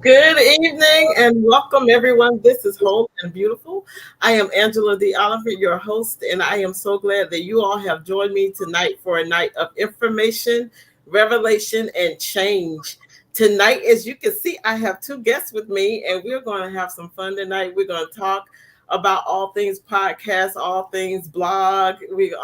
Good evening and welcome everyone. This is Whole and Beautiful. I am Angela Oliphant, your host, and I am so glad that you all have joined me tonight for a night of information, revelation, and change. Tonight, as you can see, I have two guests with me, and we're going to have some fun tonight. We're going to talk about all things podcast, all things blog. We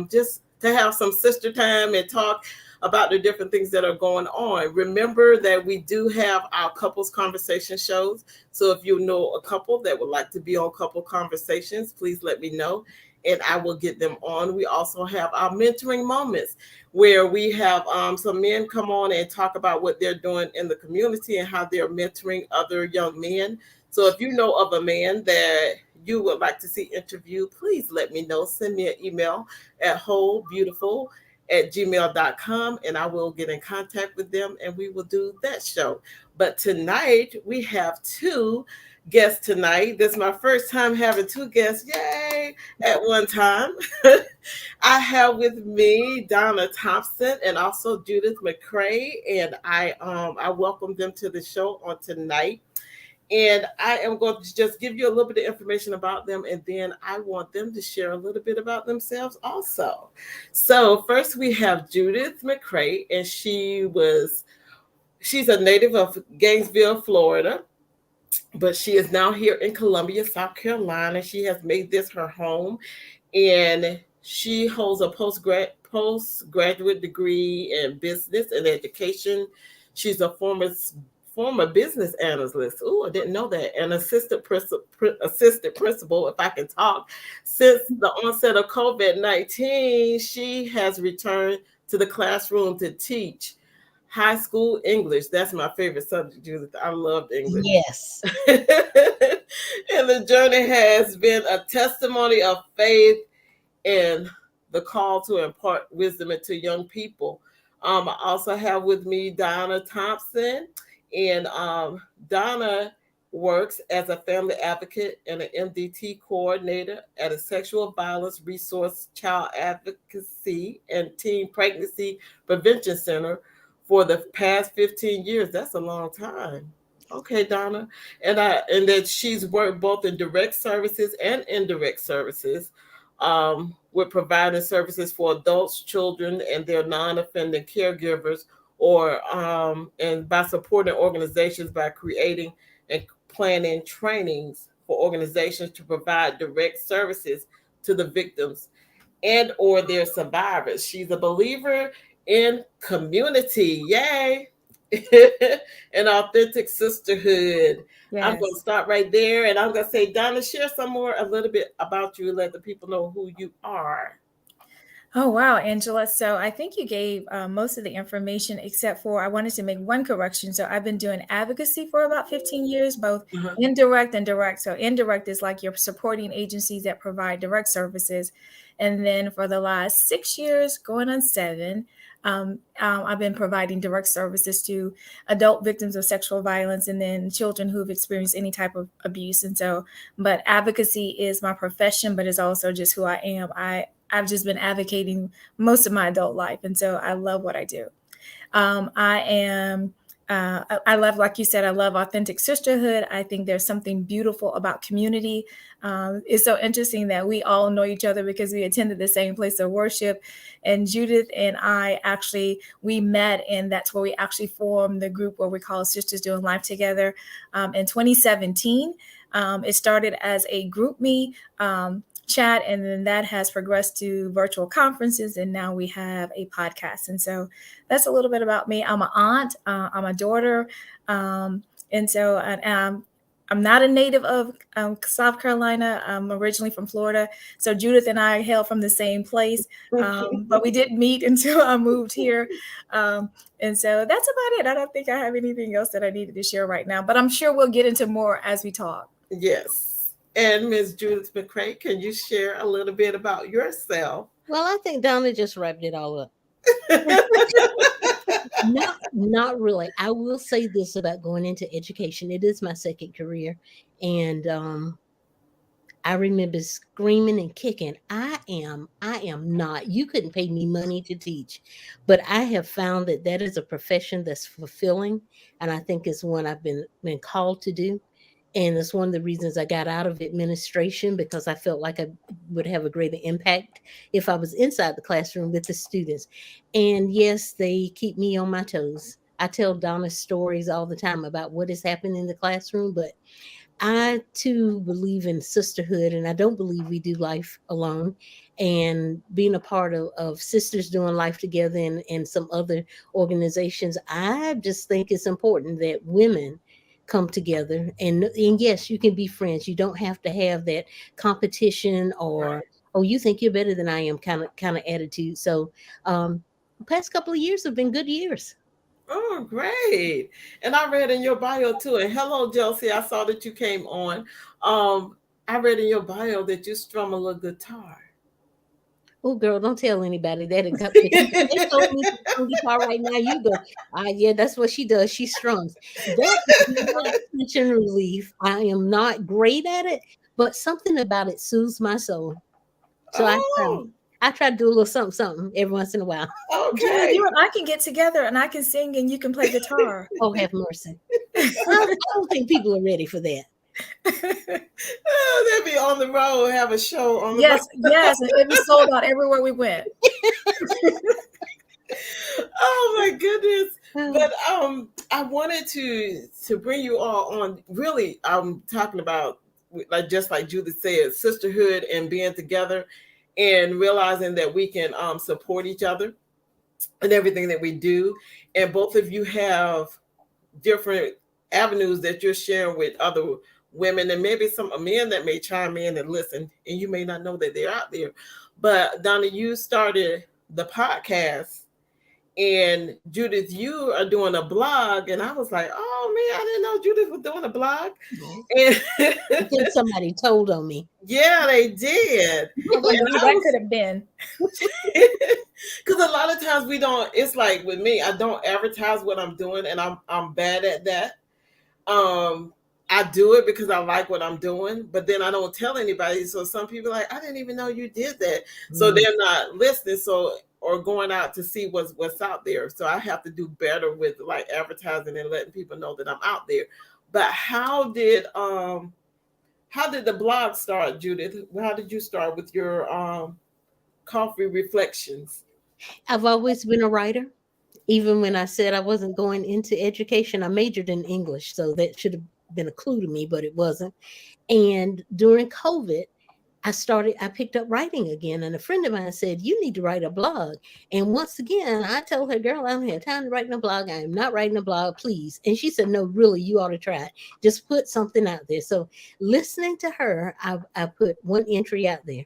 just to have some sister time and talk about the different things that are going on. Remember that we do have our couples conversation shows. So if you know a couple that would like to be on couple conversations, please let me know and I will get them on. We also have our mentoring moments where we have some men come on and talk about what they're doing in the community and how they're mentoring other young men. So if you know of a man that you would like to see interviewed, please let me know. Send me an email at wholebeautiful@gmail.com and I will get in contact with them and we will do that show. But tonight we have two guests tonight. This is my first time having two guests, yay, at one time. I have with me Donna Thompson and also Judith McCrae, and I welcome them to the show on tonight. And I am going to just give you a little bit of information about them, and then I want them to share a little bit about themselves also. So first we have Judith McCrae, and she's a native of Gainesville, Florida, but she is now here in Columbia, South Carolina. She has made this her home, and she holds a postgraduate degree in business and education. She's a former business analyst. Oh, I didn't know that. And assistant principal, if I can talk. Since the onset of COVID-19, she has returned to the classroom to teach high school English. That's my favorite subject, Judith. I loved English. Yes. And the journey has been a testimony of faith and the call to impart wisdom into young people. I also have with me Donna Thompson, and Donna works as a family advocate and an MDT coordinator at a sexual violence resource, child advocacy, and teen pregnancy prevention center for the past 15 years. That's a long time. Okay, Donna. And that she's worked both in direct services and indirect services with providing services for adults, children, and their non-offending caregivers, or and by supporting organizations by creating and planning trainings for organizations to provide direct services to the victims and or their survivors. She's a believer in community. Yay. And authentic sisterhood. I'm going to Yes. start right there and I'm going to say, Donna, share some more a little bit about you and let the people know who you are. Oh, wow, Angela. So I think you gave most of the information, except for I wanted to make one correction. So I've been doing advocacy for about 15 years, both Uh-huh. indirect and direct. So indirect is like you're supporting agencies that provide direct services. And then for the last 6 years, going on seven, I've been providing direct services to adult victims of sexual violence and then children who've experienced any type of abuse. And so, but advocacy is my profession, but it's also just who I am. I've just been advocating most of my adult life. And so I love what I do. I am, I love, like you said, I love authentic sisterhood. I think there's something beautiful about community. It's so interesting that we all know each other because we attended the same place of worship. And Judith and I actually, we met, and that's where we actually formed the group where we call Sisters Doing Life Together in 2017. It started as a group me. Chat, and then that has progressed to virtual conferences, and now we have a podcast. And so that's a little bit about me. I'm an aunt, I'm a daughter, and so I'm not a native of South Carolina. I'm originally from Florida, so Judith and I hail from the same place, but we didn't meet until I moved here. And so that's about it. I don't think I have anything else that I needed to share right now, but I'm sure we'll get into more as we talk. Yes. And Ms. Judith McCrae, can you share a little bit about yourself? Well, I think Donna just wrapped it all up. Not really. I will say this about going into education. It is my second career. And I remember screaming and kicking. I am not. You couldn't pay me money to teach, but I have found that that is a profession that's fulfilling, and I think it's one I've been called to do. And it's one of the reasons I got out of administration, because I felt like I would have a greater impact if I was inside the classroom with the students. And yes, they keep me on my toes. I tell Donna stories all the time about what is happening in the classroom, but I too believe in sisterhood, and I don't believe we do life alone. And being a part of Sisters Doing Life Together and some other organizations, I just think it's important that women come together. And yes, you can be friends. You don't have to have that competition or, Right. oh, you think you're better than I am kind of attitude. So the past couple of years have been good years. Oh, great. And I read in your bio too. And hello, Josie. I saw that you came on. Um, I read in your bio that you strum a little guitar. Oh, girl, don't tell anybody that. If they told me to strum guitar right now, you go, yeah, that's what she does. She strums. That is not tension relief. I am not great at it, but something about it soothes my soul. So I try. Oh, I try to do a little something, something every once in a while. Judith, okay. you and I can get together and I can sing and you can play guitar. Oh, have mercy. I don't think people are ready for that. They'll be on the road, have a show on the road. Yes, yes, and it was sold out everywhere we went. Oh my goodness. Oh, But I wanted to bring you all on. Really, I'm talking about, like, just like Judith said, sisterhood and being together and realizing that we can support each other and everything that we do. And both of you have different avenues that you're sharing with other women and maybe some men that may chime in and listen, and you may not know that they're out there. But Donna, you started the podcast, and Judith, you are doing a blog, and I was like, oh man, I didn't know Judith was doing a blog. no. I And think somebody told on me. yeah, they did. I wonder And who I that was, could have been. because a lot of times we don't, it's like with me, I don't advertise what I'm doing, and I'm bad at that. um I do it because I like what I'm doing, but then I don't tell anybody. So some people are like, I didn't even know you did that. So Mm. they're not listening, so, or going out to see what's out there. So I have to do better with like advertising and letting people know that I'm out there. But how did the blog start, Judith? How did you start with your coffee reflections? I've always been a writer. Even when I said I wasn't going into education, I majored in English. So that should have been a clue to me, but it wasn't. And during COVID, I picked up writing again. And a friend of mine said, you need to write a blog. And once again, I told her, girl, I don't have time to write a blog. I am not writing a blog, please. And she said, no, really, you ought to try it. Just put something out there. So listening to her, I put one entry out there.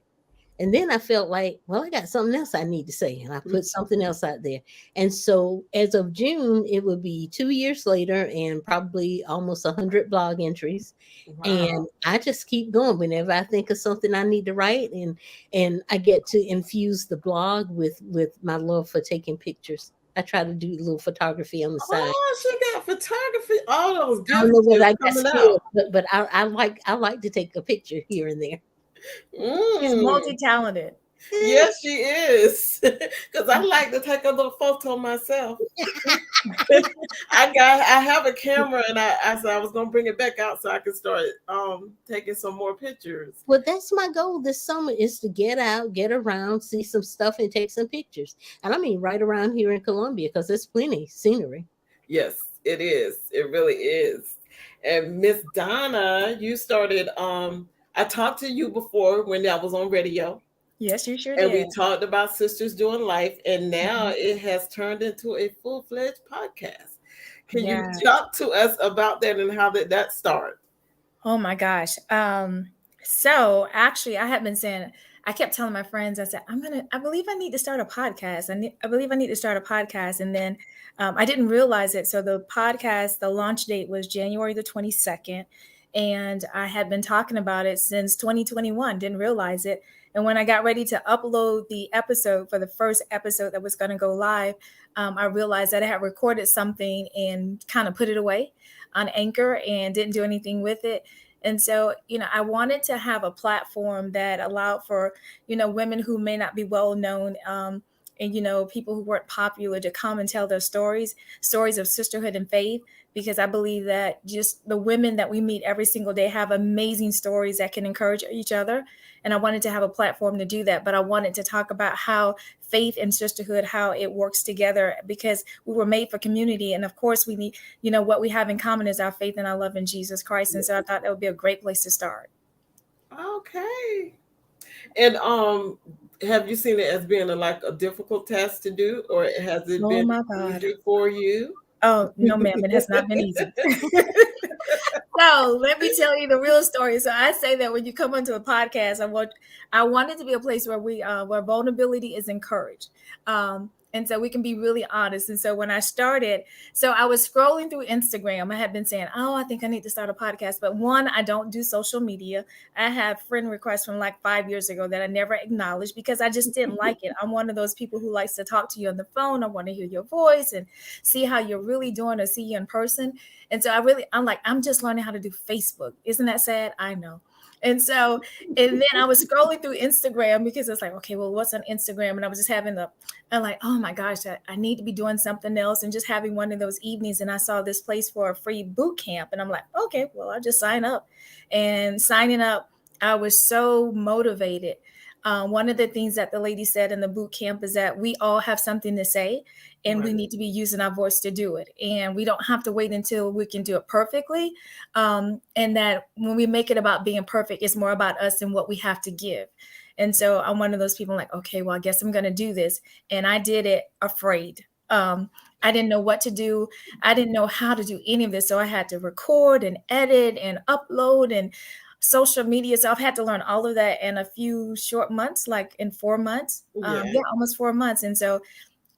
And then I felt like, well, I got something else I need to say. And I put something else out there. And so as of June, it would be 2 years later and probably almost 100 blog entries. Wow. And I just keep going whenever I think of something I need to write. And I get to infuse the blog with my love for taking pictures. I try to do a little photography on the side. Oh, she got photography. All those I don't gifts know whether just I got coming skills, out. but I like to take a picture here and there. She's Mm. multi-talented. Yes, she is. Because I like to take a little photo myself. I have a camera, and I said I was gonna bring it back out so I could start taking some more pictures. Well, that's my goal this summer is to get out, get around, see some stuff, and take some pictures. And I mean, right around here in Columbia, because there's plenty scenery. Yes, it is. It really is. And Miss Donna, you started. I talked to you before when I was on radio, Yes, you sure and did. we talked about Sisters Doing Life, and now Mhm. it has turned into a full-fledged podcast. Can you Yeah. talk to us about that and how did that start? Oh my gosh. So actually I had been saying, I kept telling my friends, I said, I believe I need to start a podcast. I believe I need to start a podcast. And then I didn't realize it. So the podcast, the launch date was January the 22nd. And I had been talking about it since 2021, didn't realize it. And when I got ready to upload the episode for the first episode that was going to go live, I realized that I had recorded something and kind of put it away on Anchor and didn't do anything with it. And so, I wanted to have a platform that allowed for, women who may not be well known, and people who weren't popular to come and tell their stories of sisterhood and faith, because I believe that just the women that we meet every single day have amazing stories that can encourage each other. And I wanted to have a platform to do that, but I wanted to talk about how faith and sisterhood, how it works together, because we were made for community. And of course we need, what we have in common is our faith and our love in Jesus Christ. And so I thought that would be a great place to start. Okay. And have you seen it as being a difficult task to do, or has it Oh been my God. easy for you? Oh, no, ma'am, it has not been easy. So let me tell you the real story. So I say that when you come onto a podcast, I want it to be a place where where vulnerability is encouraged. And so we can be really honest. And so when I started, so I was scrolling through Instagram. I had been saying, oh, I think I need to start a podcast. But one, I don't do social media. I have friend requests from like 5 years ago that I never acknowledged because I just didn't like it. I'm one of those people who likes to talk to you on the phone. I want to hear your voice and see how you're really doing or see you in person. And so I'm like, I'm just learning how to do Facebook. Isn't that sad? I know. And so, and then I was scrolling through Instagram because it's like, okay, well, what's on Instagram? And I was just I'm like, oh my gosh, I need to be doing something else, and just having one of those evenings. And I saw this place for a free boot camp. And I'm like, okay, well, I'll just sign up. And signing up, I was so motivated. One of the things that the lady said in the boot camp is that we all have something to say, and we Right. need to be using our voice to do it. And we don't have to wait until we can do it perfectly. And that when we make it about being perfect, it's more about us and what we have to give. And so I'm one of those people like, okay, well, I guess I'm going to do this. And I did it afraid. I didn't know what to do. I didn't know how to do any of this. So I had to record and edit and upload and social media. So I've had to learn all of that in a few short months, like in 4 months. Yeah. Yeah, almost 4 months. And so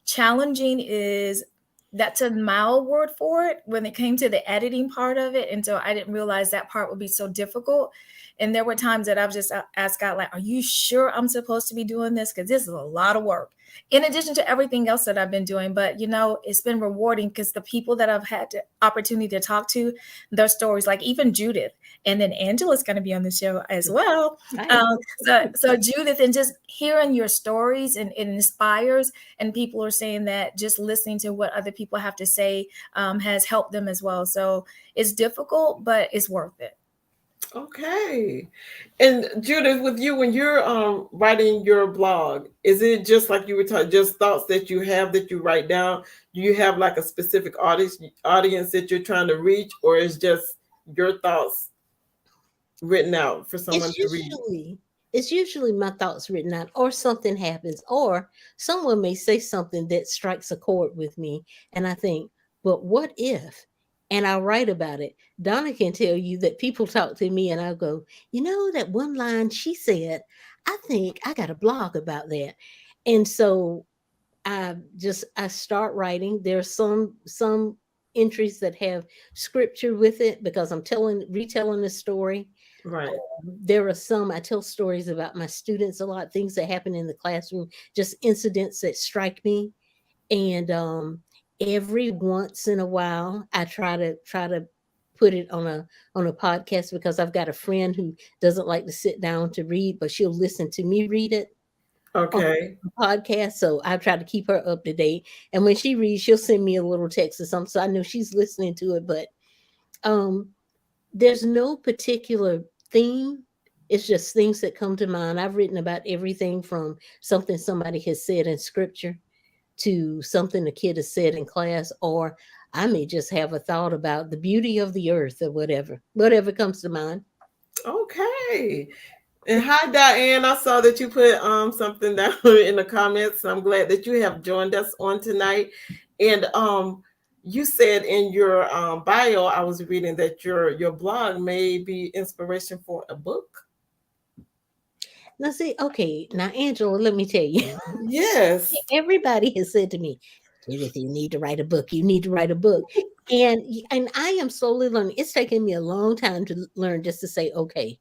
challenging is that's a mild word for it when it came to the editing part of it. And so I didn't realize that part would be so difficult. And there were times that I've just asked God, like, are you sure I'm supposed to be doing this? Because this is a lot of work in addition to everything else that I've been doing. But, it's been rewarding because the people that I've had the opportunity to talk to, their stories, like even Judith, and then Angela's going to be on the show as well. Right. So Judith, and just hearing your stories, and it inspires, and people are saying that just listening to what other people have to say has helped them as well. So it's difficult, but it's worth it. Okay. And Judith, with you, when you're writing your blog, is it just like you were talking, just thoughts that you have that you write down? Do you have like a specific audience that you're trying to reach, or is just your thoughts written out for someone It's to read? usually it's usually my thoughts written out, or something happens, or someone may say something that strikes a chord with me, and I think, but what if? And I write about it. Donna can tell you that people talk to me, and I'll go, that one line she said, I think I got a blog about that. And so I start writing. There's some entries that have scripture with it because I'm retelling the story. Right. There are some I tell stories about my students a lot, things that happen in the classroom, just incidents that strike me. And every once in a while I try to put it on a podcast, because I've got a friend who doesn't like to sit down to read, but she'll listen to me read it on Okay. the podcast. So I try to keep her up to date. And when she reads, she'll send me a little text or something, so I know she's listening to it. But um there's no particular theme. It's just things that come to mind. I've written about everything from something somebody has said in scripture to something a kid has said in class, or I may just have a thought about the beauty of the earth, or whatever comes to mind. Okay. And hi, Diane. I saw that you put something down in the comments. I'm glad that you have joined us on tonight. And you said in your bio, I was reading that your blog may be inspiration for a book. Now, see, okay, now, Angela, let me tell you, Yes. everybody has said to me, Judith, you need to write a book. You need to write a book. And I am slowly learning. It's taken me a long time to learn just to say, okay.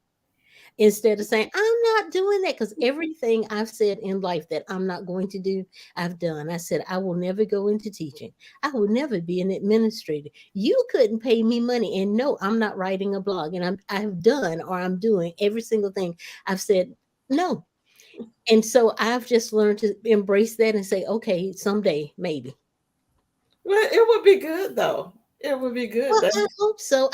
instead of saying, I'm not doing that. Because everything I've said in life that I'm not going to do, I've done. I said, I will never go into teaching. I will never be an administrator. You couldn't pay me money. And no, I'm not writing a blog. And I've done or I'm doing every single thing I've said no. And so I've just learned to embrace that and say, okay, someday, maybe. Well, it would be good though. It would be good. Well, I hope so.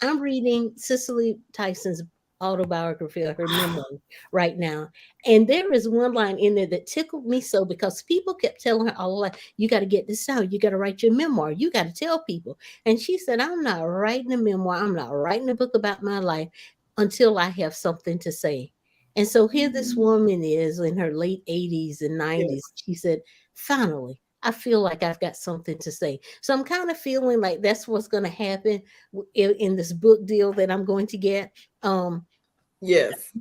I'm reading Cicely Tyson's autobiography or her memoir right now. And there is one line in there that tickled me so because people kept telling her all like, you got to get this out. You got to write your memoir. You got to tell people. And she said, I'm not writing a memoir. I'm not writing a book about my life until I have something to say. And so here this woman is in her late 80s and 90s. Yes. She said, finally, I feel like I've got something to say. So I'm kind of feeling like that's what's going to happen in this book deal that I'm going to get. Yes.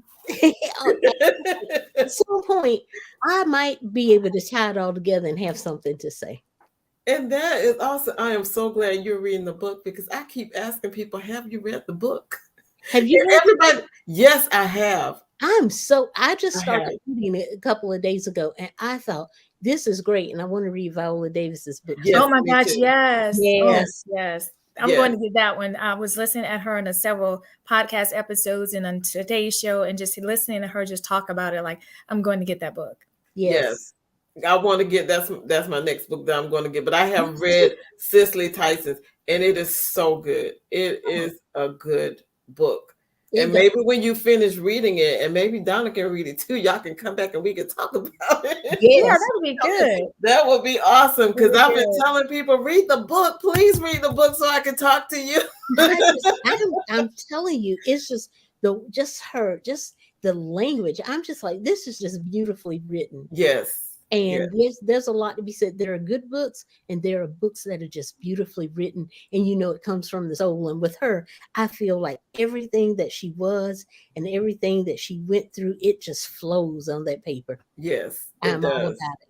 At some point, I might be able to tie it all together and have something to say. And that is also, I am so glad you're reading the book because I keep asking people, have you read the book? Have you And read it? everybody, yes, I have. I just I started have. reading it a couple of days ago and I thought, this is great. And I want to read Viola Davis's book too. Yes, Oh my me gosh, too. yes. Oh, Yes, yes. I'm going Yes, to get that one. I was listening at her in several podcast episodes and on today's show and just listening to her just talk about it. Like, I'm going to get that book. yes. yes. I want to get that's my next book that I'm going to get. But I Me have too. read Cicely Tyson's, and it is so good. It is a good book. It And does. maybe when you finish reading it, and maybe Donna can read it too, y'all can come back and we can talk about it. Yeah, Yes. that would be good. That would be awesome That would because be I've been good. telling people, read the book. Please read the book so I can talk to you. I'm telling you, it's just the language. I'm just like, this is just beautifully written. Yes. Yes. And there's a lot to be said. There are good books and there are books that are just beautifully written and it comes from the soul. And with her, I feel like everything that she was and everything that she went through, it just flows on that paper. Yes, it I'm all does. about it.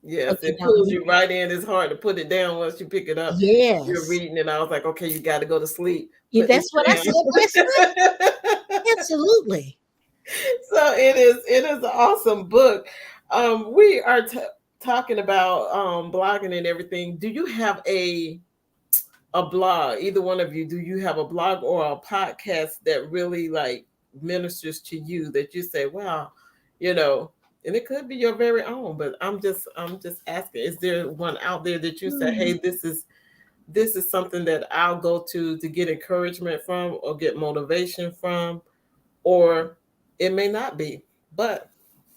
Yes, Okay, it now pulls you right in. It's hard to put it down once you pick it up. You're yes. reading it. I was like, okay, you got to go to sleep. Yeah, Put this that's what I said last night. down. Absolutely. So it is an awesome book. We are talking about blogging and everything. Do you have a blog? Either one of you, do you have a blog or a podcast that really like ministers to you that you say, wow, you know, and it could be your very own, but I'm just asking, is there one out there that you say, Hmm. hey, this is something that I'll go to get encouragement from or get motivation from, or it may not be, but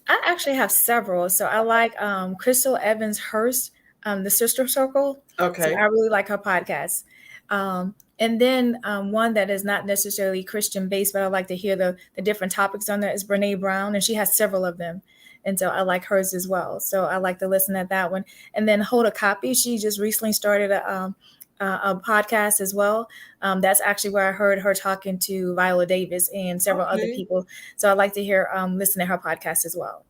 I actually have several. So I like Crystal Evans Hurst, the Sister Circle. So okay. I really like her podcast. And then one that is not necessarily Christian based, but I like to hear the different topics on there is Brene Brown, and she has several of them. And so I like hers as well. So I like to listen at that one. And then Hold a Copy. She just recently started a podcast as well. That's actually where I heard her talking to Viola Davis and several other Okay. people. So I like to hear listen to her podcast as well.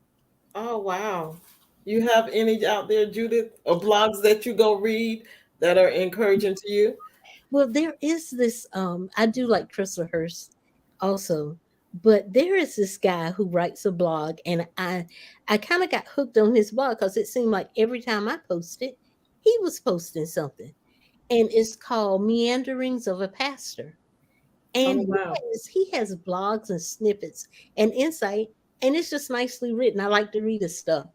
Oh wow. You have any out there, Judith, or blogs that you go read that are encouraging to you? Well, there is this I do like Crystal Hurst also, but there is this guy who writes a blog and I kind of got hooked on his blog because it seemed like every time I posted, he was posting something. And it's called Meanderings of a Pastor. Oh And wow. he has blogs and snippets and insight, and it's just nicely written. I like to read his stuff.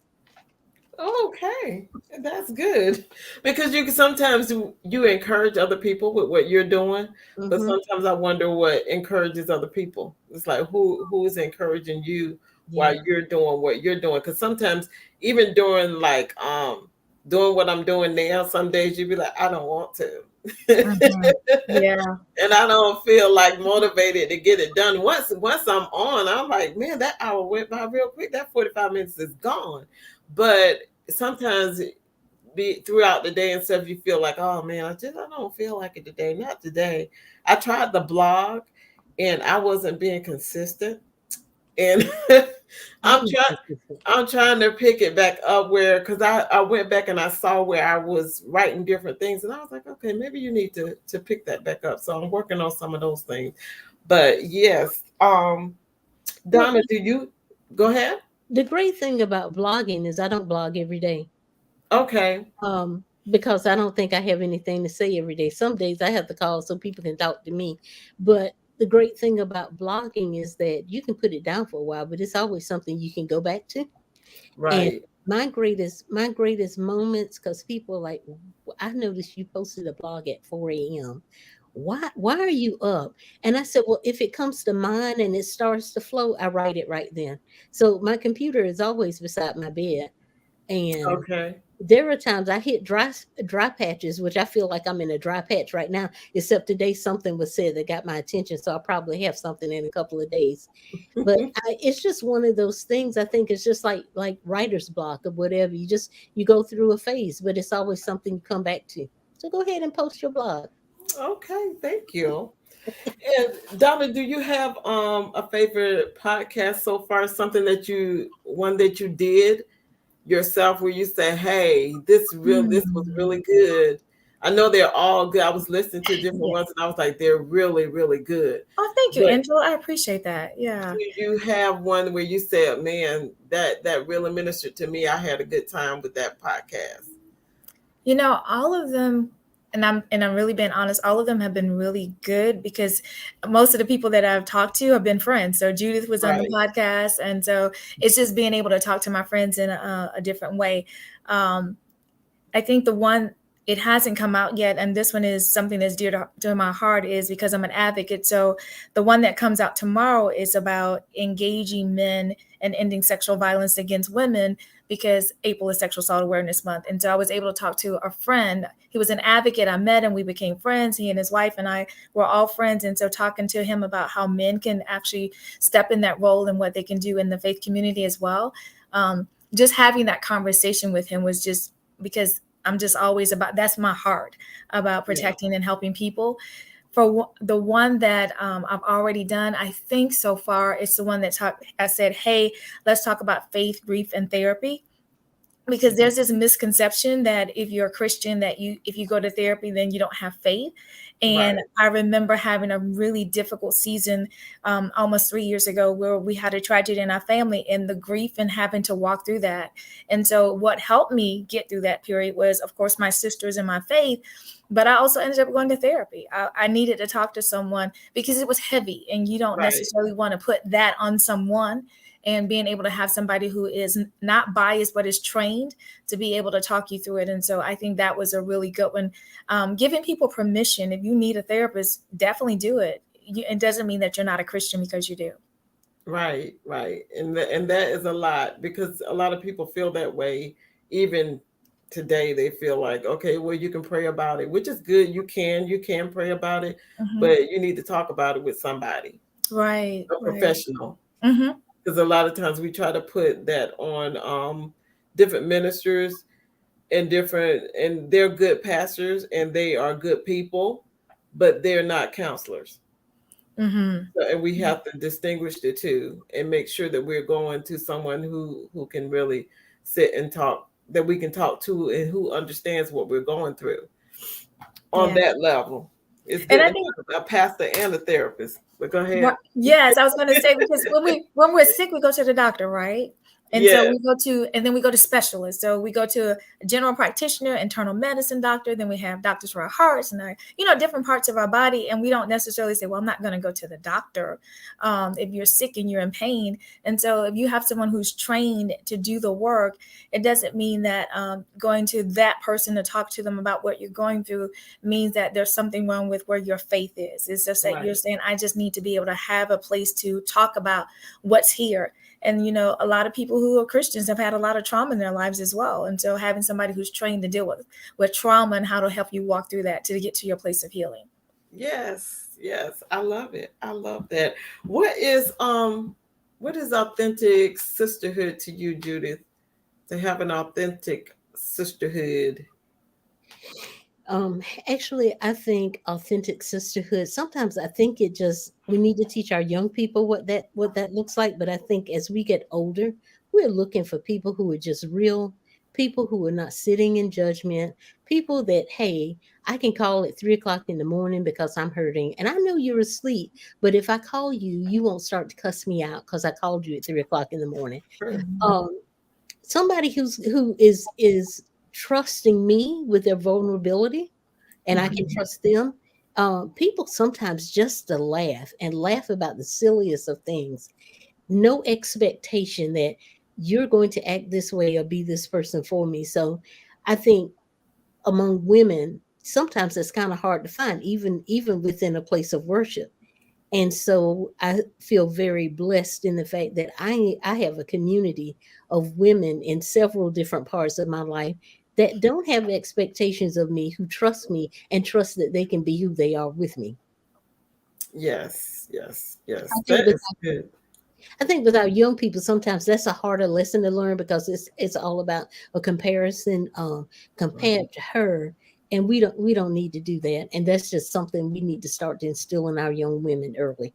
Okay, that's good because you can sometimes you encourage other people with what you're doing, but Hmm. sometimes I wonder what encourages other people. It's like who's encouraging you while Yeah. you're doing what you're doing? Because sometimes even during like doing what I'm doing now, some days you be like, I don't want to. Mhm. Yeah. And I don't feel like motivated to get it done. Once I'm on, I'm like, man, that hour went by real quick. That 45 minutes is gone. But sometimes be throughout the day and stuff, you feel like, oh man, I don't feel like it today. Not today. I tried the blog and I wasn't being consistent. And I'm I'm trying inconsistent. I'm trying to pick it back up where because I went back and I saw where I was writing different things and I was like, okay, maybe you need to pick that back up. So I'm working on some of those things. But yes, Well, Donna, do you go ahead? the great thing about blogging is I don't blog every day. Okay. Because I don't think I have anything to say every day. Some days I have to call so people can talk to me. But the great thing about blogging is that you can put it down for a while, but it's always something you can go back to. And Right. my greatest moments, because people are like, I noticed you posted a blog at 4 a.m. Why are you up? And I said, well, if it comes to mind and it starts to flow, I write it right then. So my computer is always beside my bed. And Okay. there are times I hit dry patches, which I feel like I'm in a dry patch right now. Except today something was said that got my attention, so I'll probably have something in a couple of days. But it's just one of those things. I think it's just like writer's block or whatever. You go through a phase, but it's always something you come back to. So go ahead and post your blog. Okay, thank you. And Donna, do you have a favorite podcast so far? Something that you one that you did yourself where you say, "Hey, this was Hmm. really good." I know they're all good. I was listening to different Yeah. ones, and I was like, "They're really, really good." Oh, thank you, But Angela. I appreciate that. Yeah. do you have one where you said, "Man, that really ministered to me. I had a good time with that podcast." All of them, and I'm really being honest, all of them have been really good because most of the people that I've talked to have been friends. So Judith was on the Right, podcast, and so it's just being able to talk to my friends in a different way. Um, I think the one, it hasn't come out yet, and this one is something that's dear to my heart, is because I'm an advocate. So the one that comes out tomorrow is about engaging men and ending sexual violence against women, because April is Sexual Assault Awareness Month. And so I was able to talk to a friend. He was an advocate. I met him. We became friends. He and his wife and I were all friends. And so talking to him about how men can actually step in that role and what they can do in the faith community as well. Just having that conversation with him was just because I'm just always about, that's my heart, about yeah, protecting and helping people. For the one that I've already done, I think so far it's the one that I said, hey, let's talk about faith, grief, and therapy, because there's this misconception that if you're a Christian, that if you go to therapy, then you don't have faith. And right, I remember having a really difficult season almost 3 years ago, where we had a tragedy in our family, and the grief and having to walk through that. And so what helped me get through that period was, of course, my sisters and my faith. But I also ended up going to therapy. I needed to talk to someone because it was heavy, and you don't right. necessarily want to put that on someone. And being able to have somebody who is not biased but is trained to be able to talk you through it. And so I think that was a really good one. Giving people permission, if you need a therapist, definitely do it. It doesn't mean that you're not a Christian because you do. Right, right. And that is a lot because a lot of people feel that way. Even today they feel like, okay, well you can pray about it, which is good. You can pray about it, Hmm. but you need to talk about it with somebody, Right, a right. professional. Hmm. Because a lot of times we try to put that on different ministers and they're good pastors and they are good people, but they're not counselors. Hmm. So, and we have to distinguish the two and make sure that we're going to someone who can really sit and talk, that we can talk to and who understands what we're going through on Yeah. that level. It's And good I to think, have a pastor and a therapist. But go right. ahead. Yes, I was going to say, because when we're sick, we go to the doctor, right? And so Yes, we go to specialists. So we go to a general practitioner, internal medicine doctor. Then we have doctors for our hearts and our, different parts of our body. And we don't necessarily say, well, I'm not going to go to the doctor if you're sick and you're in pain. And so if you have someone who's trained to do the work, it doesn't mean that going to that person to talk to them about what you're going through means that there's something wrong with where your faith is. It's just that you're right. saying, I just need to be able to have a place to talk about what's here. And a lot of people who are Christians have had a lot of trauma in their lives as well. And so having somebody who's trained to deal with trauma and how to help you walk through that to get to your place of healing. Yes, yes. I love it. I love that. What is authentic sisterhood to you, Judith? To have an authentic sisterhood. Um, Actually, I think authentic sisterhood. Sometimes I think we need to teach our young people what that looks like. But I think as we get older, we're looking for people who are just real people who are not sitting in judgment, people that, hey, I can call at 3 o'clock in the morning because I'm hurting and I know you're asleep. But if I call you, you won't start to cuss me out because I called you at 3 o'clock in the morning. Mhm. Um, Somebody who is trusting me with their vulnerability and I can Mhm. trust them. People sometimes just to laugh and laugh about the silliest of things. No expectation that you're going to act this way or be this person for me. So I think among women, sometimes it's kind of hard to find, even within a place of worship. And so I feel very blessed in the fact that I have a community of women in several different parts of my life that don't have expectations of me, who trust me and trust that they can be who they are with me. Yes, yes, I yes. That think with is good. I think with our young people, sometimes that's a harder lesson to learn because it's all about a comparison, compared to her, and we don't need to do that, and that's just something we need to start to instill in our young women early.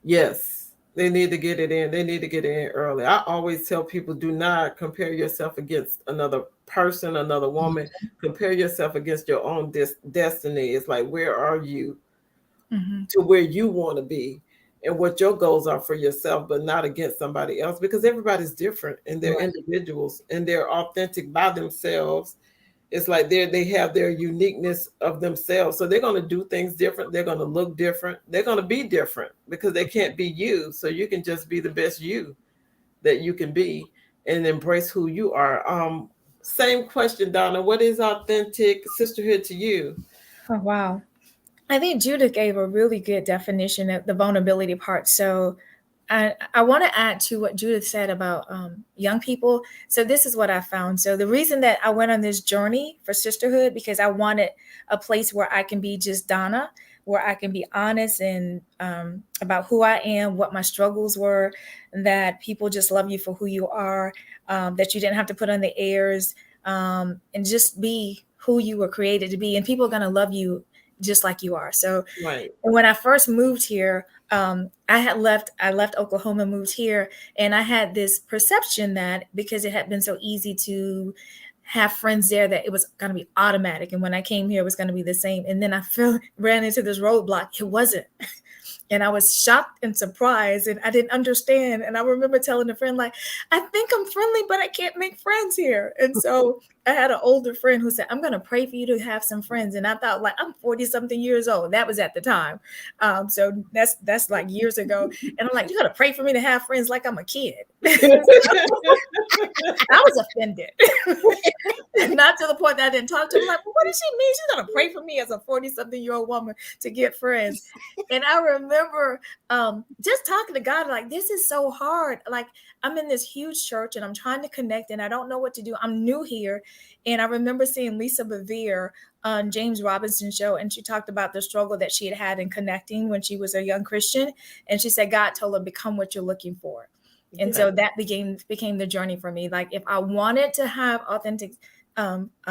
Yes, they need to get it in. They need to get it in early. I always tell people, do not compare yourself against another person, another woman. Compare yourself against your own destiny. It's like, where are you Mhm. to where you want to be and what your goals are for yourself, but not against somebody else, because everybody's different and they're Right. individuals and they're authentic by themselves. It's like they have their uniqueness of themselves, so they're going to do things different, they're going to look different, they're going to be different because they can't be you. So you can just be the best you that you can be and embrace who you are. Same question, Donna, what is authentic sisterhood to you? Oh, wow. I think Judith gave a really good definition of the vulnerability part. So I want to add to what Judith said about young people. So this is what I found. So the reason that I went on this journey for sisterhood, because I wanted a place where I can be just Donna, where I can be honest and about who I am, what my struggles were, that people just love you for who you are, that you didn't have to put on the airs, and just be who you were created to be. And people are going to love you just like you are. So Right. when I first moved here, I left Oklahoma, moved here, and I had this perception that because it had been so easy to have friends there, that it was going to be automatic. And when I came here, it was going to be the same. And then ran into this roadblock. It wasn't. And I was shocked and surprised, and I didn't understand. And I remember telling a friend, like, I think I'm friendly, but I can't make friends here. And so I had an older friend who said, I'm going to pray for you to have some friends. And I thought, like, I'm 40 something years old. That was at the time. So that's like years ago. And I'm like, you got to pray for me to have friends, like I'm a kid. I was offended. Not to the point that I didn't talk to him. Like, well, what does she mean? She's gonna pray for me as a 40-something-year-old woman to get friends. And I remember just talking to God, like, this is so hard. Like, I'm in this huge church and I'm trying to connect and I don't know what to do. I'm new here. And I remember seeing Lisa Bevere on James Robinson's show, and she talked about the struggle that she had had in connecting when she was a young Christian. And she said, God told her, become what you're looking for. And Yeah. so that became the journey for me. Like, if I wanted to have authentic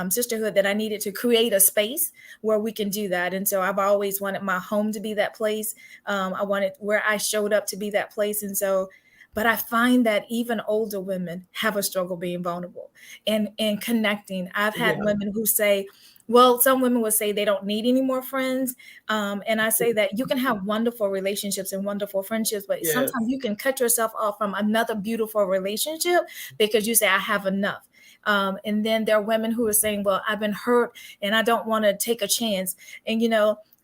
sisterhood, that I needed to create a space where we can do that. And so I've always wanted my home to be that place. I wanted where I showed up to be that place. And so, but I find that even older women have a struggle being vulnerable and connecting. I've had Yeah. women who say, well, some women would say they don't need any more friends. And I say that you can have wonderful relationships and wonderful friendships, but Yes. sometimes you can cut yourself off from another beautiful relationship because you say, I have enough. And then there are women who are saying, well, I've been hurt and I don't want to take a chance. And,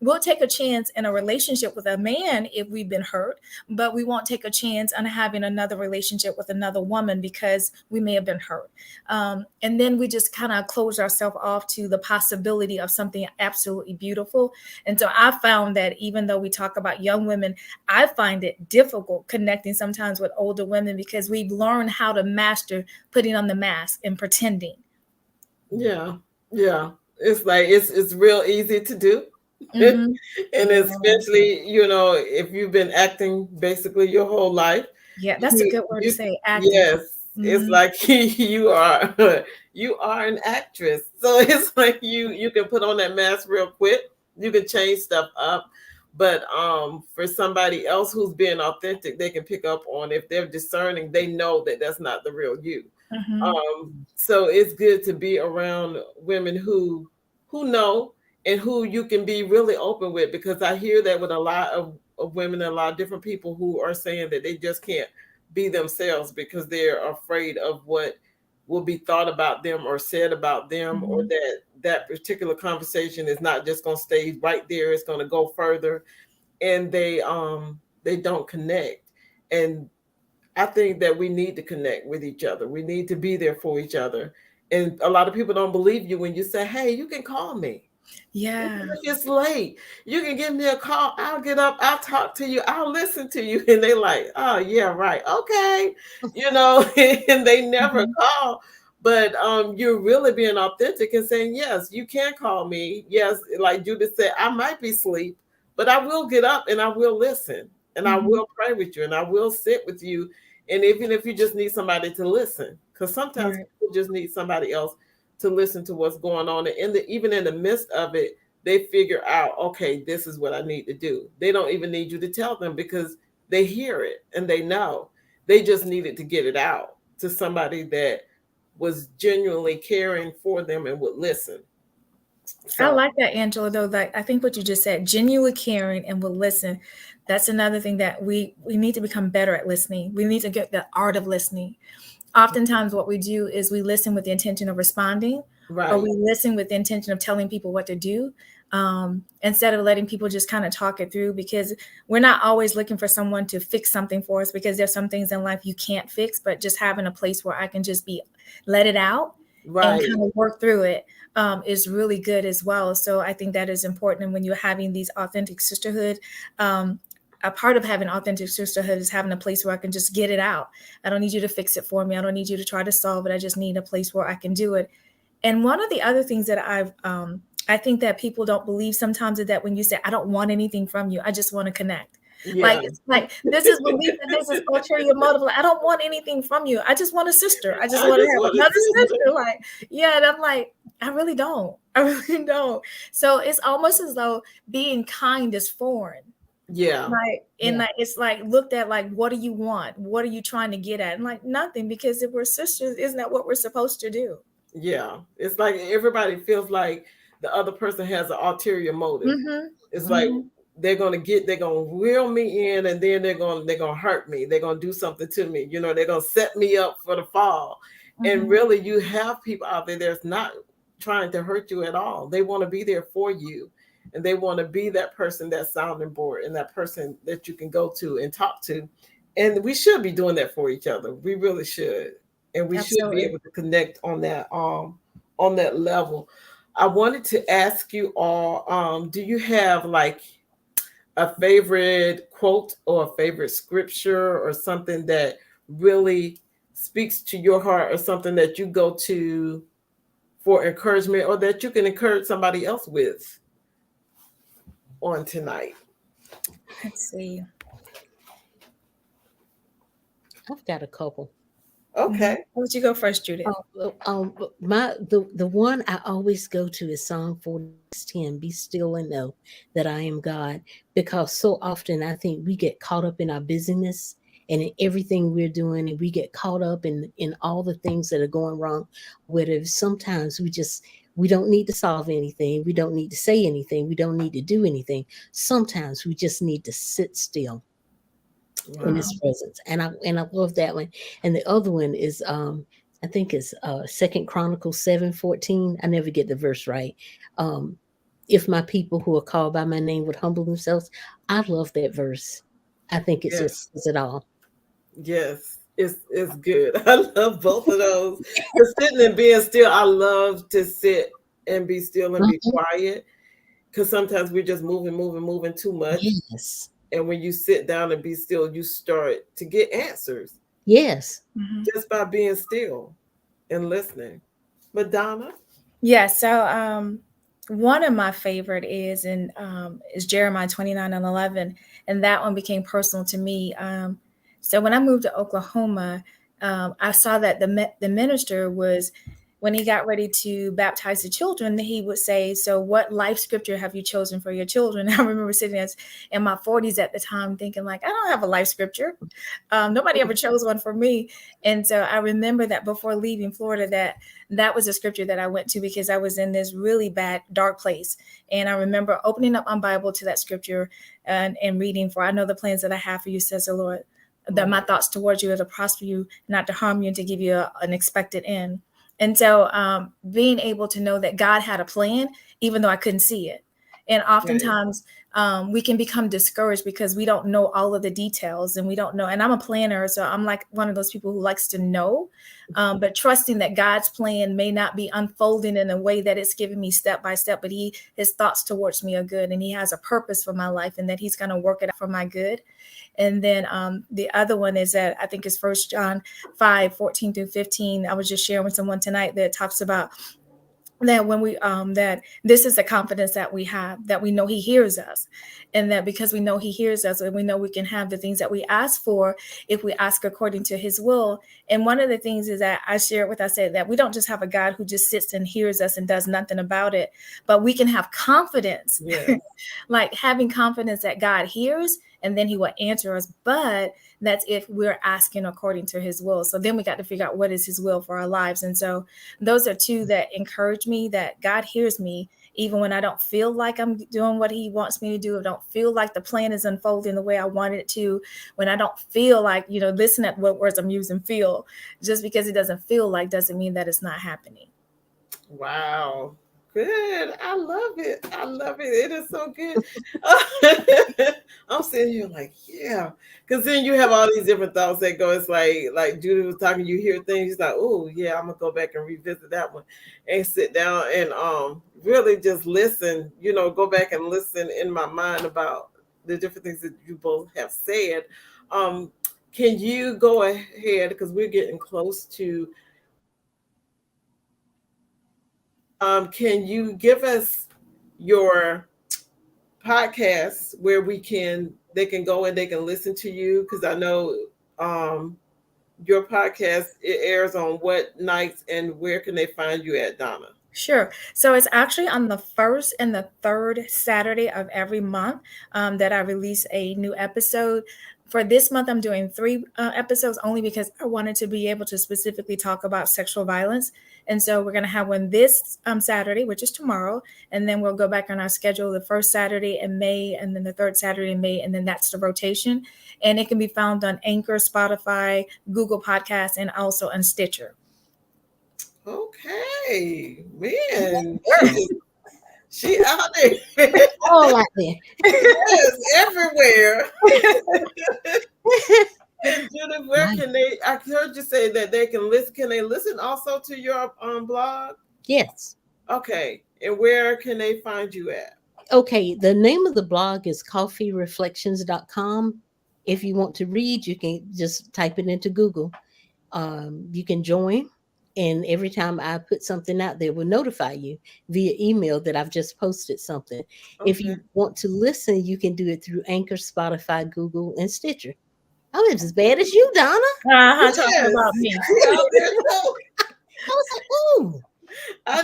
we'll take a chance in a relationship with a man if we've been hurt, but we won't take a chance on having another relationship with another woman because we may have been hurt. And then we just kind of close ourselves off to the possibility of something absolutely beautiful. And so I found that even though we talk about young women, I find it difficult connecting sometimes with older women because we've learned how to master putting on the mask and pretending. Yeah. Yeah. It's like it's real easy to do. Mm-hmm. And Yeah. especially, if you've been acting basically your whole life, Yeah, that's a you, good word to you say, acting. yes, it's Mm-hmm. like you are you are an actress. So it's like you can put on that mask real quick. You can change stuff up. But for somebody else who's being authentic, they can pick up on, if they're discerning, they know that that's not the real you. Mm-hmm. So it's good to be around women who know and who you can be really open with, because I hear that with a lot of women and a lot of different people who are saying that they just can't be themselves because they're afraid of what will be thought about them or said about them, or Mm-hmm. that that particular conversation is not just going to stay right there, it's going to go further, and they don't connect. And I think that we need to connect with each other. We need to be there for each other. And a lot of people don't believe you when you say, "Hey, you can call me. Yeah. Even if it's late, you can give me a call. I'll get up. I'll talk to you. I'll listen to you." And they like, "Oh yeah, right, okay," you know. And they never Mm-hmm. call. But you're really being authentic and saying, "Yes, you can call me. Yes," like Judith said, "I might be asleep, but I will get up and I will listen and I Mm-hmm. will pray with you and I will sit with you." And even if you just need somebody to listen, because sometimes Right. people just need somebody else to listen to what's going on. And even in the midst of it, they figure out, okay, this is what I need to do. They don't even need you to tell them because they hear it and they know. They just needed to get it out to somebody that was genuinely caring for them and would listen. I So, like that, Angela, though. Like I think what you just said, genuine caring and will listen. That's another thing that we need to become better at listening. We need to get the art of listening. Oftentimes what we do is we listen with the intention of responding, or right, we listen with the intention of telling people what to do, instead of letting people just kind of talk it through, because we're not always looking for someone to fix something for us, because there's some things in life you can't fix, but just having a place where I can just be let it out and right. kind of work through it, is really good as well. So I think that is important. And when you're having these authentic sisterhood, um, a part of having authentic sisterhood is having a place where I can just get it out. I don't need you to fix it for me. I don't need you to try to solve it. I just need a place where I can do it. And one of the other things that I think that people don't believe sometimes is that when you say, I don't want anything from you, I just want to connect. Yeah. Like, it's like, this is belief and this is ulterior motive. Like, I don't want anything from you. I just want a sister. I just I want to just have want another to sister. sister. Like, yeah. And I'm like, I really don't. I really don't. So it's almost as though being kind is foreign. Yeah. Like, and Yeah. like it's like looked at like, what do you want? What are you trying to get at? And like, nothing, because if we're sisters, isn't that what we're supposed to do? Yeah. It's like everybody feels like the other person has an ulterior motive. Mm-hmm. It's like Mm-hmm. they're gonna reel me in, and then they're gonna hurt me. They're gonna do something to me. You know, they're gonna set me up for the fall. And Mm-hmm. really, you have people out there that's not trying to hurt you at all. They want to be there for you, and they want to be that person, that sounding board, and that person that you can go to and talk to. And we should be doing that for each other. We really should, and we should be Absolutely. able to connect on that level. I wanted to ask you all, do you have like a favorite quote or a favorite scripture or something that really speaks to your heart, or something that you go to for encouragement, or that you can encourage somebody else with on tonight? Let's see. I've got a couple. Mm-hmm. Okay. Why don't you go first, Judith? The one I always go to is Psalm 46:10. Be still and know that I am God. Because so often I think we get caught up in our busyness and in everything we're doing, and we get caught up in all the things that are going wrong. Whether sometimes we don't need to solve anything, we don't need to say anything, we don't need to do anything. Sometimes we just need to sit still in Wow. his presence. And I love that one. And the other one is I think it's Second Chronicles 7:14. I never get the verse right. Um if my people who are called by my name would humble themselves. I love that verse. I think it Yes. just says it all. Yes. It's good. I love both of those. Because sitting and being still, I love to sit and be still and be Mhm. quiet. Because sometimes we're just moving, moving, moving too much. Yes. And when you sit down and be still, you start to get answers Yes. Mm-hmm. just by being still and listening. Madonna? Yeah. So one of my favorite is Jeremiah 29:11, and that one became personal to me. So when I moved to Oklahoma, I saw that the minister was when he got ready to baptize the children, he would say, so what life scripture have you chosen for your children? I remember sitting in my 40s at the time thinking like, I don't have a life scripture. Nobody ever chose one for me. And so I remember that before leaving Florida, that was a scripture that I went to because I was in this really bad, dark place. And I remember opening up my Bible to that scripture and reading, for I know the plans that I have for you, says the Lord, that my thoughts towards you are to prosper you, not to harm you, and to give you an expected end. And so being able to know that God had a plan, even though I couldn't see it. And oftentimes we can become discouraged because we don't know all of the details, and we don't know. And I'm a planner, so I'm like one of those people who likes to know, but trusting that God's plan may not be unfolding in a way that it's giving me step by step, but his thoughts towards me are good, and he has a purpose for my life, and that he's going to work it out for my good. And then the other one is that I think is 1 John 5:14-15. I was just sharing with someone tonight that talks about that when we that this is the confidence that we have, that we know he hears us, and that because we know he hears us, and we know we can have the things that we ask for if we ask according to his will. And one of the things is that I said that we don't just have a God who just sits and hears us and does nothing about it, but we can have confidence. Yes. Like having confidence that God hears and then he will answer us. But that's if we're asking according to his will. So then we got to figure out what is his will for our lives. And so those are two that encourage me, that God hears me even when I don't feel like I'm doing what he wants me to do. I don't feel like the plan is unfolding the way I wanted it to. When I don't feel like, listen at what words I'm using, feel. Just because it doesn't feel like doesn't mean that it's not happening. Wow. Good. I love it. I love it. It is so good. I'm sitting here like, yeah. Because then you have all these different thoughts that go. It's like Judy was talking, you hear things like, oh, yeah, I'm going to go back and revisit that one and sit down and really just listen, go back and listen in my mind about the different things that you both have said. Can you go ahead, because we're getting close to can you give us your podcast where they can go and they can listen to you? Because I know your podcast, it airs on what nights, and where can they find you at, Donna? Sure. So it's actually on the first and the third Saturday of every month that I release a new episode. For this month, I'm doing 3 episodes only because I wanted to be able to specifically talk about sexual violence. And so we're going to have one this Saturday, which is tomorrow. And then we'll go back on our schedule the first Saturday in May, and then the third Saturday in May. And then that's the rotation. And it can be found on Anchor, Spotify, Google Podcasts, and also on Stitcher. Okay, man. She out there. All out there. Yes, everywhere. Judith, where can they? I heard you say that they can listen. Can they listen also to your blog? Yes. Okay, and where can they find you at? Okay, the name of the blog is coffeereflections.com. If you want to read, you can just type it into Google. You can join, and every time I put something out there, will notify you via email that I've just posted something. Okay. If you want to listen, you can do it through Anchor, Spotify, Google, and Stitcher. Oh, it's as bad as you, Donna. Yes. Talking about me. I was like, ooh.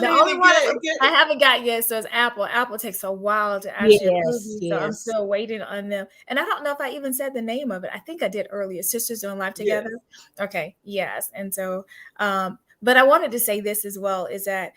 The only one I haven't got yet, so it's Apple. Apple takes a while to actually approve me, so I'm still waiting on them. And I don't know if I even said the name of it. I think I did earlier. Sisters Doing Life Together. Yes. Okay, yes. And so, but I wanted to say this as well, is that,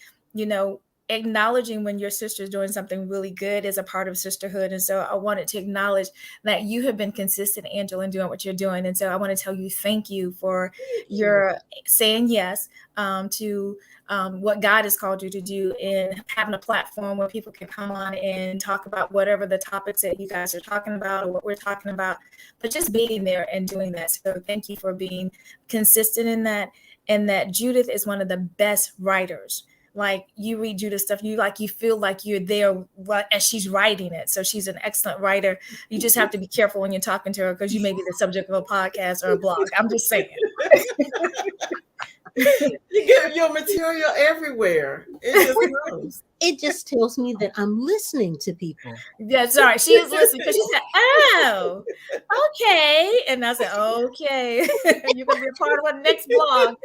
acknowledging when your sister's doing something really good is a part of sisterhood. And so I wanted to acknowledge that you have been consistent, Angela, in doing what you're doing. And so I want to tell you thank you for your saying yes to what God has called you to do, and having a platform where people can come on and talk about whatever the topics that you guys are talking about or what we're talking about, but just being there and doing that. So thank you for being consistent in that. And that Judith is one of the best writers. Like, you read Judith's stuff, you feel like you're there as she's writing it. So she's an excellent writer. You just have to be careful when you're talking to her, because you may be the subject of a podcast or a blog. I'm just saying. You get your material everywhere. It just grows. It just tells me that I'm listening to people. Yeah, sorry. She is listening because she said, "Oh, okay," and I said, "Okay, you're gonna be a part of our next blog."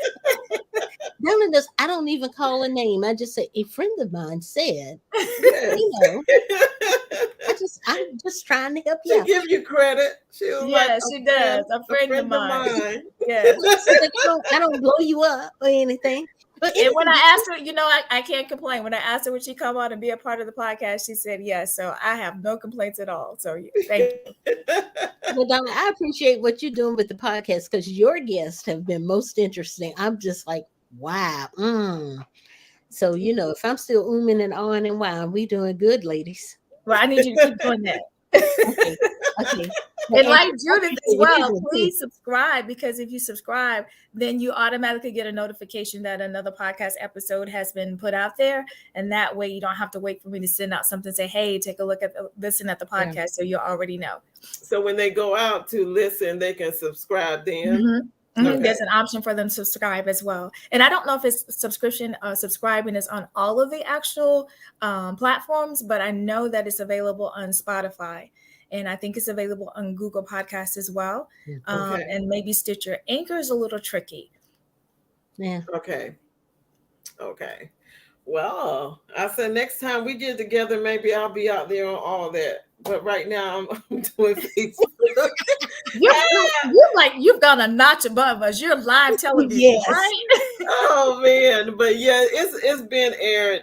Donna does. I don't even call a name. I just say a friend of mine said, Yes. you know, I'm just trying to help you She out. give you credit. She was like Yeah, she does. A a friend of friend of mine. mine. Yes. So that I don't blow you up or anything. But And anyway, when I asked her, I can't complain. When I asked her would she come on and be a part of the podcast, she said yes. So I have no complaints at all. So thank you. well, Donna, I appreciate what you're doing with the podcast because your guests have been most interesting. I'm just like, wow. So, if I'm still and ahhing and wowing, we doing good, ladies. Well, I need you to keep doing that. Okay. Okay. Well, And Angela, like I Judith as appreciate what you're well, doing too. please subscribe, because if you subscribe, then you automatically get a notification that another podcast episode has been put out there. And that way you don't have to wait for me to send out something, say, hey, take a look at listen at the podcast. Yeah. So you already know. So when they go out to listen, they can subscribe then. Okay. There's an option for them to subscribe as well. And I don't know if it's subscribing is on all of the actual platforms, but I know that it's available on Spotify. And I think it's available on Google Podcasts as well. And maybe Stitcher. Anchor is a little tricky. Yeah. Okay. Well, I said next time we get together, maybe I'll be out there on all that. But right now I'm doing Facebook. You've gone a notch above us. You're live television, Yes. right? Oh man, but yeah, it's been aired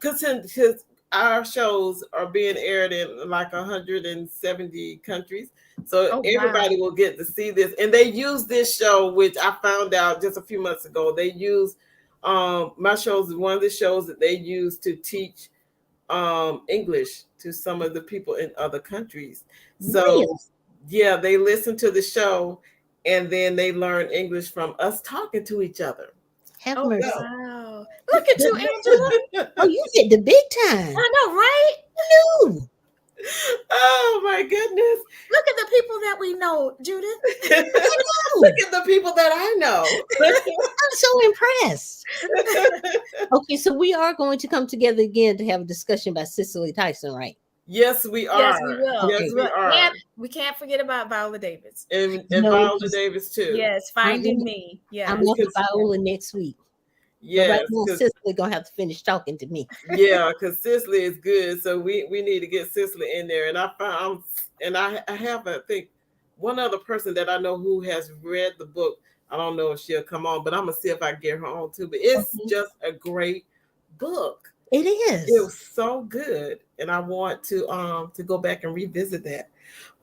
because our shows are being aired in like 170 countries. So everybody will get to see this. And they use this show, which I found out just a few months ago. They use my shows is one of the shows that they use to teach English to some of the people in other countries. So Really? yeah, they listen to the show and then they learn English from us talking to each other. Have mercy. Wow. Look at you, Angela. Oh, you hit the big time. I know, right? No. Oh my goodness. Look at the people that we know, Judith. Look at the people that I know. I'm so impressed. Okay, so we are going to come together again to have a discussion about Cicely Tyson, right? Yes, we are. Yes, we will. Yes, we are. And we can't forget about Viola Davis. And Viola Davis too. Yes, Finding Me. Yeah. I'm off to Viola next week. Yes, right now Cicely gonna have to finish talking to me. Yeah, because Cicely is good, so we need to get Cicely in there. And I found, and I have I think one other person that I know who has read the book. I don't know if she'll come on, but I'm gonna see if I can get her on too. But it's just a great book. It is. It was so good, and I want to go back and revisit that.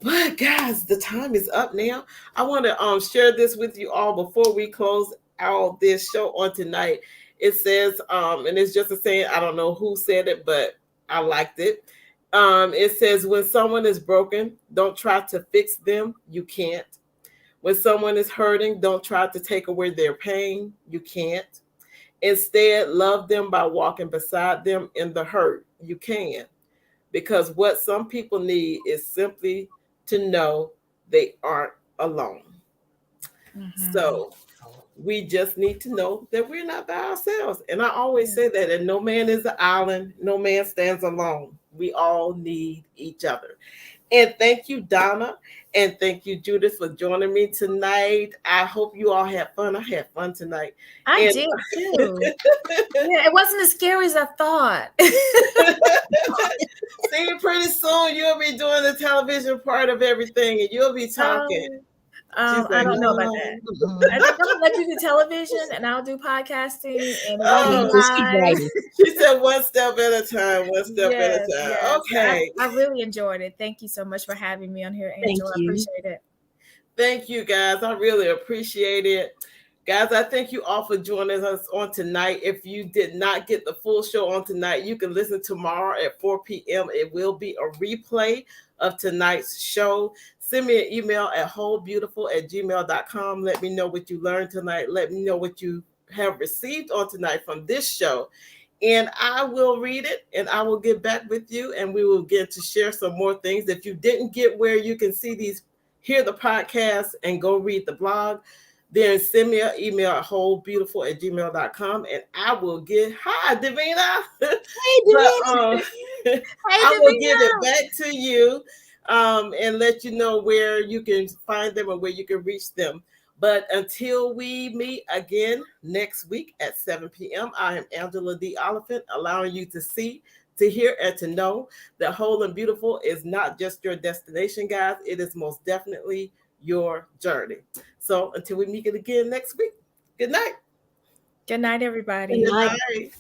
But guys, the time is up now. I want to share this with you all before we close out this show on tonight. It says, and it's just a saying, I don't know who said it, but I liked it. It says, when someone is broken, don't try to fix them. You can't. When someone is hurting, don't try to take away their pain. You can't. Instead, love them by walking beside them in the hurt. You can. Because what some people need is simply to know they aren't alone. So we just need to know that we're not by ourselves. And I always say that, and no man is an island, no man stands alone. We all need each other. And thank you, Donna, and thank you, Judith, for joining me tonight. I hope you all had fun. I had fun tonight. I did too. Yeah, it wasn't as scary as I thought. See, pretty soon you'll be doing the television part of everything, and you'll be talking. I don't know about that. I think I'm gonna let you do television, and I'll do podcasting and She said, "One step at a time, one step at a time." Yes. Okay, I really enjoyed it. Thank you so much for having me on here, Angela. I appreciate it. Thank you, guys. I really appreciate it. Guys, I thank you all for joining us on tonight. If you did not get the full show on tonight, you can listen tomorrow at 4 p.m. It will be a replay of tonight's show. Send me an email at wholebeautiful@gmail.com. Let me know what you learned tonight. Let me know what you have received on tonight from this show. And I will read it and I will get back with you and we will get to share some more things. If you didn't get where you can see hear the podcast and go read the blog, then send me an email at wholebeautiful@gmail.com, and I will get hi Davina. Hey, But Davina. Hey, I will give it Davina. back to you, and let you know where you can find them and where you can reach them. But until we meet again next week at 7 p.m., I am Angela D. Oliphant, allowing you to see, to hear, and to know that whole and beautiful is not just your destination, guys. It is most definitely your journey. So until we meet again next week, good night. Good night, Good everybody. Good night. night.